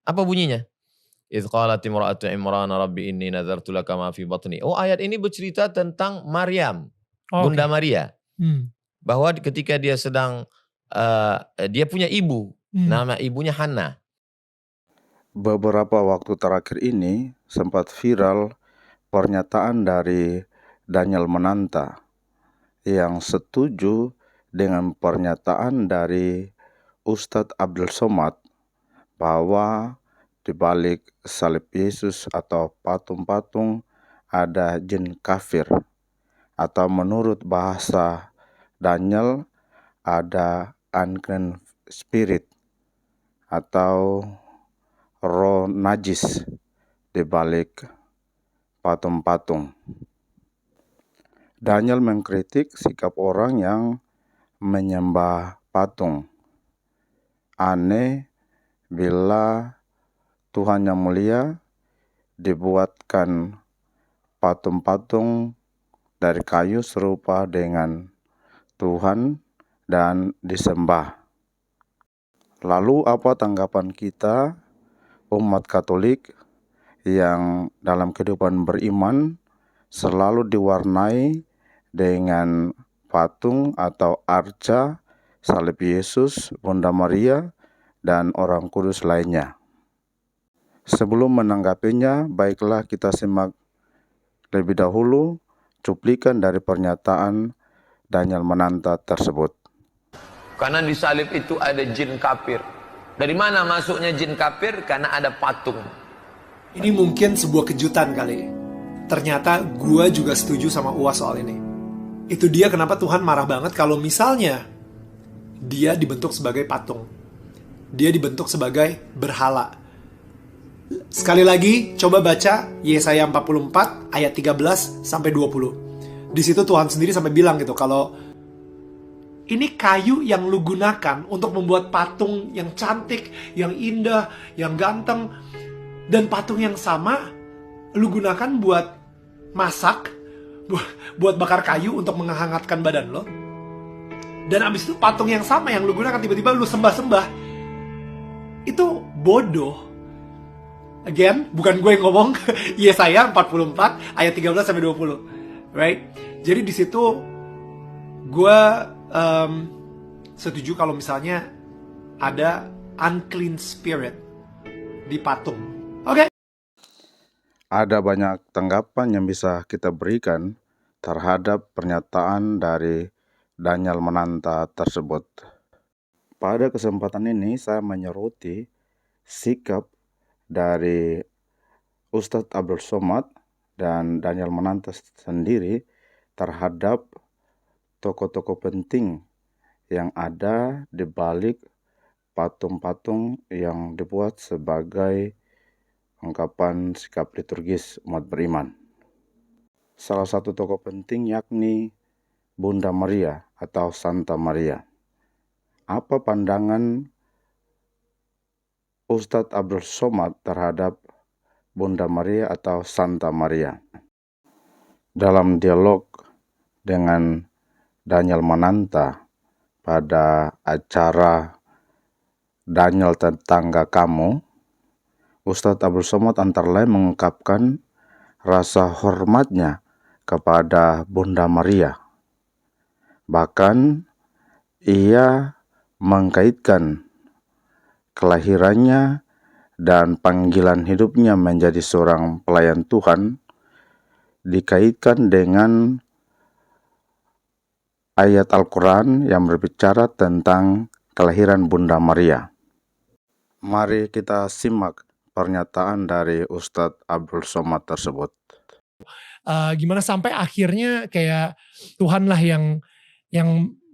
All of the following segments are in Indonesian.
Apa bunyinya? Idz qalat imra'atu Imran rabbi inni nadzartu laka ma fi batni. Oh, ayat ini bercerita tentang Maryam, Bunda Maria. Bahwa ketika dia sedang dia punya ibu, nama ibunya Hana. Beberapa waktu terakhir ini sempat viral pernyataan dari Daniel Mananta yang setuju dengan pernyataan dari Ustadz Abdul Somad bahwa di balik salib Yesus atau patung-patung ada jin kafir, atau menurut bahasa Daniel ada unclean spirit atau roh najis di balik patung-patung. Daniel mengkritik sikap orang yang menyembah patung. Aneh bila Tuhan yang mulia dibuatkan patung-patung dari kayu serupa dengan Tuhan dan disembah. Lalu apa tanggapan kita umat Katolik yang dalam kehidupan beriman selalu diwarnai dengan patung atau arca salib Yesus, Bunda Maria, dan orang kudus lainnya? Sebelum menanggapinya, baiklah kita simak lebih dahulu cuplikan dari pernyataan Daniel Mananta tersebut. Karena di salib itu ada jin kafir. Dari mana masuknya jin kafir? Karena ada patung. Ini mungkin sebuah kejutan kali. Ternyata gua juga setuju sama Uwas soal ini. Itu dia kenapa Tuhan marah banget kalau misalnya dia dibentuk sebagai patung. Dia dibentuk sebagai berhala. Sekali lagi, coba baca Yesaya 44 ayat 13 sampai 20. Di situ Tuhan sendiri sampai bilang gitu kalau ini kayu yang lu gunakan untuk membuat patung yang cantik, yang indah, yang ganteng, dan patung yang sama lu gunakan buat masak, buat bakar kayu untuk menghangatkan badan lo. Dan abis itu patung yang sama yang lu gunakan tiba-tiba lu sembah-sembah. Itu bodoh. Again, bukan gue yang ngomong. Yesaya 44 ayat 13 sampai 20. Right? Jadi di situ gue setuju kalau misalnya ada unclean spirit di patung. Oke. Ada banyak tanggapan yang bisa kita berikan terhadap pernyataan dari Daniel Mananta tersebut. Pada kesempatan ini saya menyoroti sikap dari Ustadz Abdul Somad dan Daniel Mananta sendiri terhadap tokoh-tokoh penting yang ada di balik patung-patung yang dibuat sebagai ungkapan sikap liturgis umat beriman. Salah satu tokoh penting yakni Bunda Maria atau Santa Maria. Apa pandangan Ustadz Abdul Somad terhadap Bunda Maria atau Santa Maria? Dalam dialog dengan Daniel Mananta pada acara Daniel Tetangga Kamu, Ustadz Abdul Somad antara lain mengungkapkan rasa hormatnya kepada Bunda Maria. Bahkan ia mengkaitkan kelahirannya dan panggilan hidupnya menjadi seorang pelayan Tuhan dikaitkan dengan ayat Al-Quran yang berbicara tentang kelahiran Bunda Maria. Mari kita simak pernyataan dari Ustadz Abdul Somad tersebut. Gimana sampai akhirnya kayak Tuhanlah yang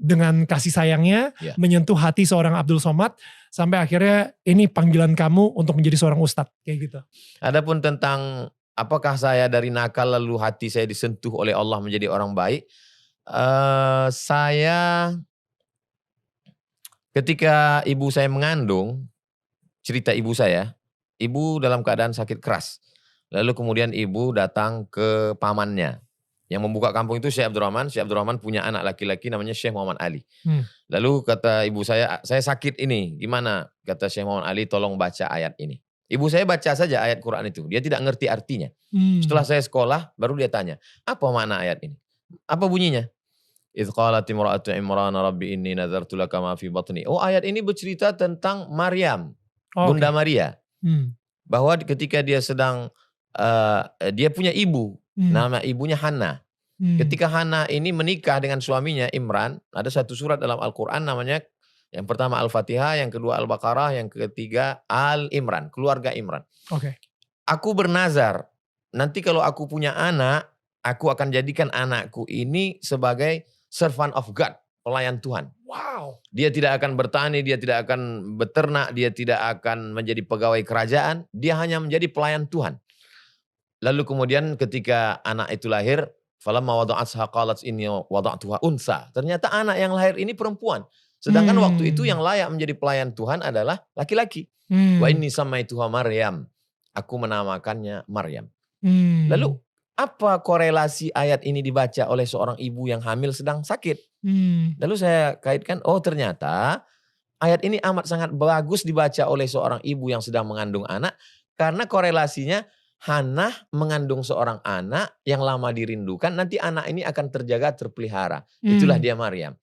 dengan kasih sayangnya menyentuh hati seorang Abdul Somad sampai akhirnya ini panggilan kamu untuk menjadi seorang ustadz kayak gitu. Adapun tentang apakah saya dari nakal lalu hati saya disentuh oleh Allah menjadi orang baik, saya ketika ibu saya mengandung, cerita ibu saya, ibu dalam keadaan sakit keras. Lalu kemudian ibu datang ke pamannya. Yang membuka kampung itu Syekh Abdurrahman. Syekh Abdurrahman punya anak laki-laki namanya Syekh Muhammad Ali. Lalu kata ibu saya sakit ini, gimana? Kata Syekh Muhammad Ali, tolong baca ayat ini. Ibu saya baca saja ayat Quran itu, dia tidak ngerti artinya. Setelah saya sekolah, baru dia tanya, apa makna ayat ini? Apa bunyinya? Idh qalat imra'atu Imran rabbi inni nazartu laka ma fi batni. Oh, ayat ini bercerita tentang Maryam, Bunda Maria. Bahwa ketika dia sedang dia punya ibu, nama ibunya Hana. Ketika Hana ini menikah dengan suaminya Imran, ada satu surat dalam Al-Quran namanya, yang pertama Al-Fatihah, yang kedua Al-Baqarah, yang ketiga Al-Imran, keluarga Imran. Aku bernazar, nanti kalau aku punya anak, aku akan jadikan anakku ini sebagai servant of God, pelayan Tuhan. Wow. Dia tidak akan bertani, dia tidak akan beternak, dia tidak akan menjadi pegawai kerajaan, dia hanya menjadi pelayan Tuhan. Lalu kemudian ketika anak itu lahir, falamma wada'atha qalat inni wada'tuha unsa. Ternyata anak yang lahir ini perempuan. Sedangkan waktu itu yang layak menjadi pelayan Tuhan adalah laki-laki. Wa inni samaituha Maryam. Aku menamakannya Maryam. Lalu apa korelasi ayat ini dibaca oleh seorang ibu yang hamil sedang sakit? Lalu saya kaitkan, oh ternyata ayat ini amat sangat bagus dibaca oleh seorang ibu yang sedang mengandung anak. Karena korelasinya Hannah mengandung seorang anak yang lama dirindukan, nanti anak ini akan terjaga, terpelihara. Itulah dia Maryam.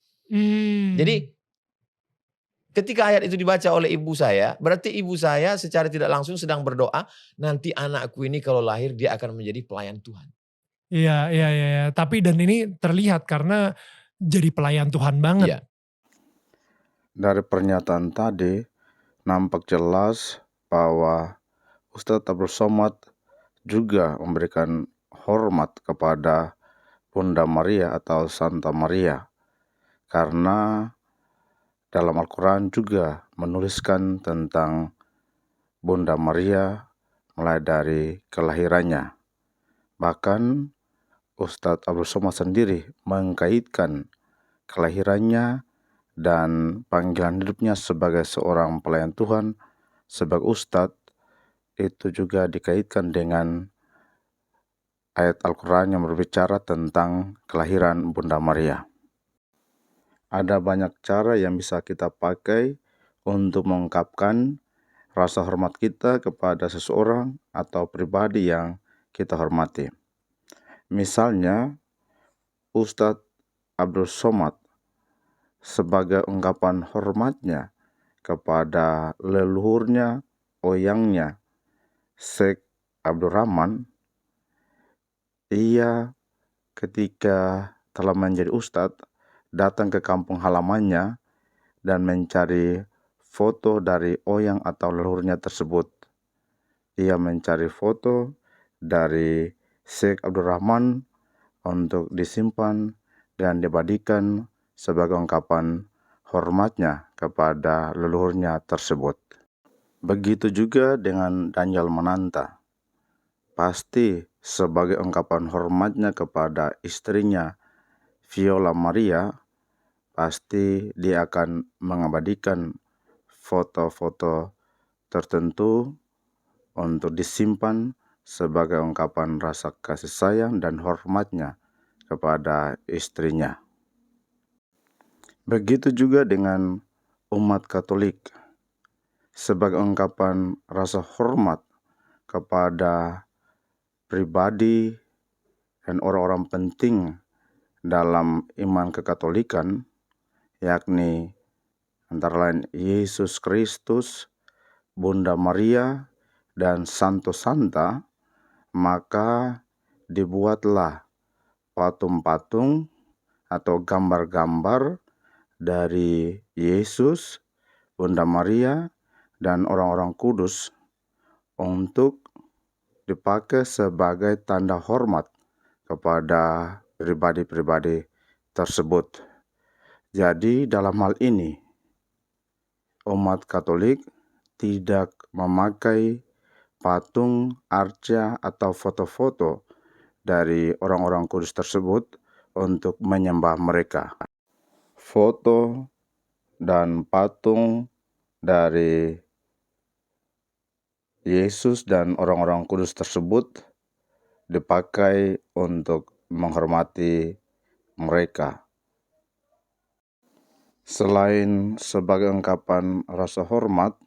Jadi ketika ayat itu dibaca oleh ibu saya, berarti ibu saya secara tidak langsung sedang berdoa, nanti anakku ini kalau lahir dia akan menjadi pelayan Tuhan. Iya. Tapi dan ini terlihat karena jadi pelayan Tuhan banget. Iya. Dari pernyataan tadi, nampak jelas bahwa Ustadz Abdul Somad juga memberikan hormat kepada Bunda Maria atau Santa Maria. Karena dalam Al-Quran juga menuliskan tentang Bunda Maria mulai dari kelahirannya. Bahkan Ustadz Abdul Somad sendiri mengkaitkan kelahirannya dan panggilan hidupnya sebagai seorang pelayan Tuhan, sebagai Ustadz, itu juga dikaitkan dengan ayat Al-Quran yang berbicara tentang kelahiran Bunda Maria. Ada banyak cara yang bisa kita pakai untuk mengungkapkan rasa hormat kita kepada seseorang atau pribadi yang kita hormati. Misalnya, Ustadz Abdul Somad sebagai ungkapan hormatnya kepada leluhurnya, oyangnya, Syekh Abdul Rahman, ia ketika telah menjadi ustadz datang ke kampung halamannya dan mencari foto dari oyang atau leluhurnya tersebut. Ia mencari foto dari Syekh Abdul Rahman untuk disimpan dan dibadikan sebagai ungkapan hormatnya kepada leluhurnya tersebut. Begitu juga dengan Daniel Mananta. Pasti sebagai ungkapan hormatnya kepada istrinya Viola Maria, pasti dia akan mengabadikan foto-foto tertentu untuk disimpan sebagai ungkapan rasa kasih sayang dan hormatnya kepada istrinya. Begitu juga dengan umat Katolik, sebagai ungkapan rasa hormat kepada pribadi dan orang-orang penting dalam iman kekatolikan, yakni antara lain Yesus Kristus, Bunda Maria, dan Santo Santa, maka dibuatlah patung-patung atau gambar-gambar dari Yesus, Bunda Maria, dan orang-orang kudus untuk dipakai sebagai tanda hormat kepada pribadi-pribadi tersebut. Jadi dalam hal ini, umat Katolik tidak memakai patung, arca, atau foto-foto dari orang-orang kudus tersebut untuk menyembah mereka. Foto dan patung dari Yesus dan orang-orang kudus tersebut dipakai untuk menghormati mereka. Selain sebagai ungkapan rasa hormat,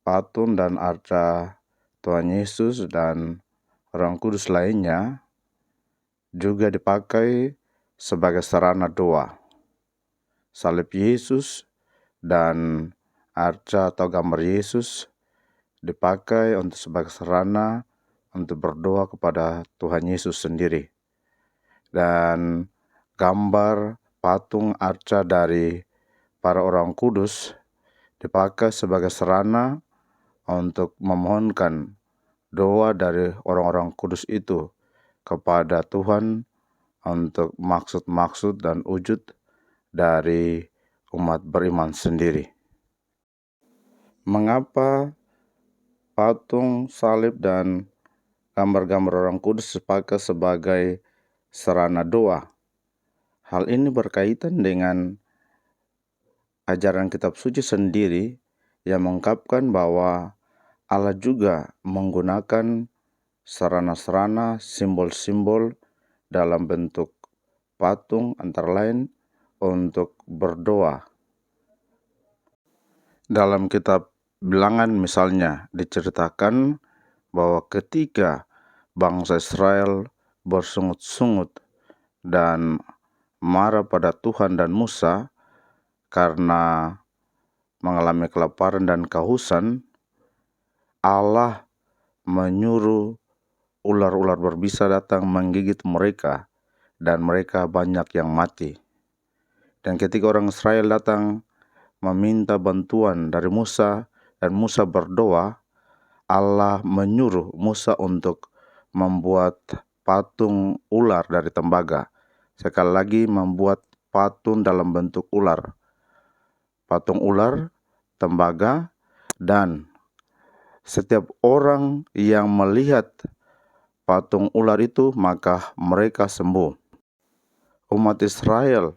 patung dan arca Tuhan Yesus dan Roh Kudus lainnya juga dipakai sebagai sarana doa. Salib Yesus dan arca atau gambar Yesus dipakai untuk sebagai sarana untuk berdoa kepada Tuhan Yesus sendiri. Dan gambar patung arca dari para orang kudus dipakai sebagai sarana untuk memohonkan doa dari orang-orang kudus itu kepada Tuhan untuk maksud-maksud dan wujud dari umat beriman sendiri. Mengapa patung, salib, dan gambar-gambar orang kudus dipakai sebagai sarana doa? Hal ini berkaitan dengan ajaran kitab suci sendiri yang mengungkapkan bahwa Allah juga menggunakan sarana-sarana, simbol-simbol dalam bentuk patung antara lain untuk berdoa. Dalam kitab Bilangan misalnya diceritakan bahwa ketika bangsa Israel bersungut-sungut dan marah pada Tuhan dan Musa karena mengalami kelaparan dan kehausan, Allah menyuruh ular-ular berbisa datang menggigit mereka dan mereka banyak yang mati. Dan ketika orang Israel datang meminta bantuan dari Musa dan Musa berdoa, Allah menyuruh Musa untuk membuat patung ular dari tembaga. Sekali lagi membuat patung dalam bentuk ular. Patung ular, tembaga, dan setiap orang yang melihat patung ular itu maka mereka sembuh. Umat Israel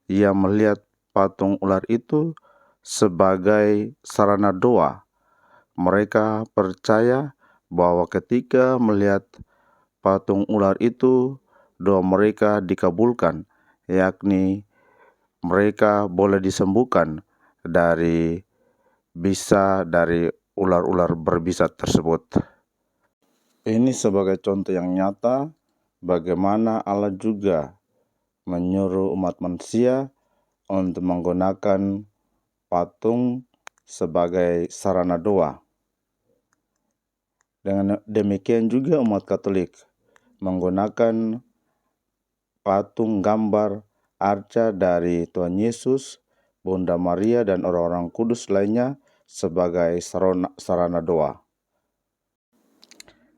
yang melihat patung ular itu sebagai sarana doa. Mereka percaya bahwa ketika melihat patung ular itu, doa mereka dikabulkan, yakni mereka boleh disembuhkan dari bisa dari ular-ular berbisa tersebut. Ini sebagai contoh yang nyata bagaimana Allah juga menyuruh umat manusia untuk menggunakan patung sebagai sarana doa. Dengan demikian juga umat Katolik menggunakan patung gambar arca dari Tuhan Yesus, Bunda Maria, dan orang-orang kudus lainnya sebagai sarana doa.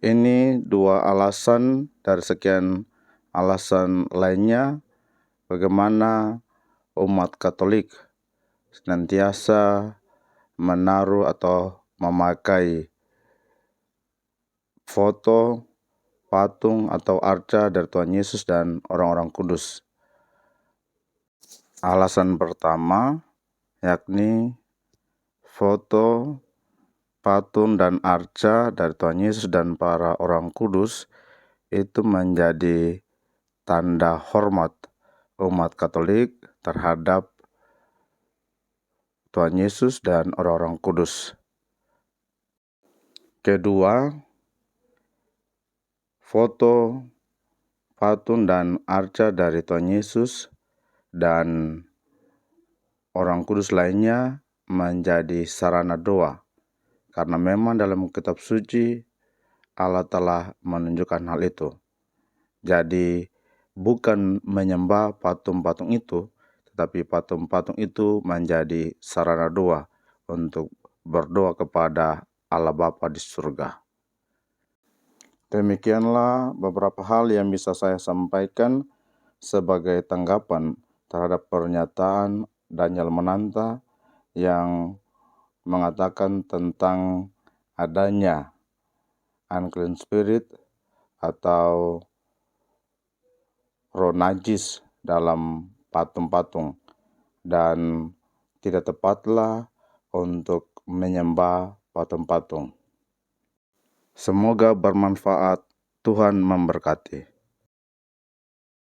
Ini dua alasan dari sekian alasan lainnya bagaimana umat Katolik senantiasa menaruh atau memakai foto, patung, atau arca dari Tuhan Yesus dan orang-orang kudus. Alasan pertama yakni foto, patung, dan arca dari Tuhan Yesus dan para orang kudus itu menjadi tanda hormat umat Katolik terhadap Tuhan Yesus dan orang-orang kudus. Kedua, foto, patung, dan arca dari Tuhan Yesus dan orang kudus lainnya menjadi sarana doa. Karena memang dalam kitab suci Allah telah menunjukkan hal itu. Jadi bukan menyembah patung-patung itu, tetapi patung-patung itu menjadi sarana doa untuk berdoa kepada Allah Bapa di surga. Demikianlah beberapa hal yang bisa saya sampaikan sebagai tanggapan terhadap pernyataan Daniel Mananta yang mengatakan tentang adanya unclean spirit atau roh najis dalam patung-patung dan tidak tepatlah untuk menyembah patung-patung. Semoga bermanfaat. Tuhan memberkati.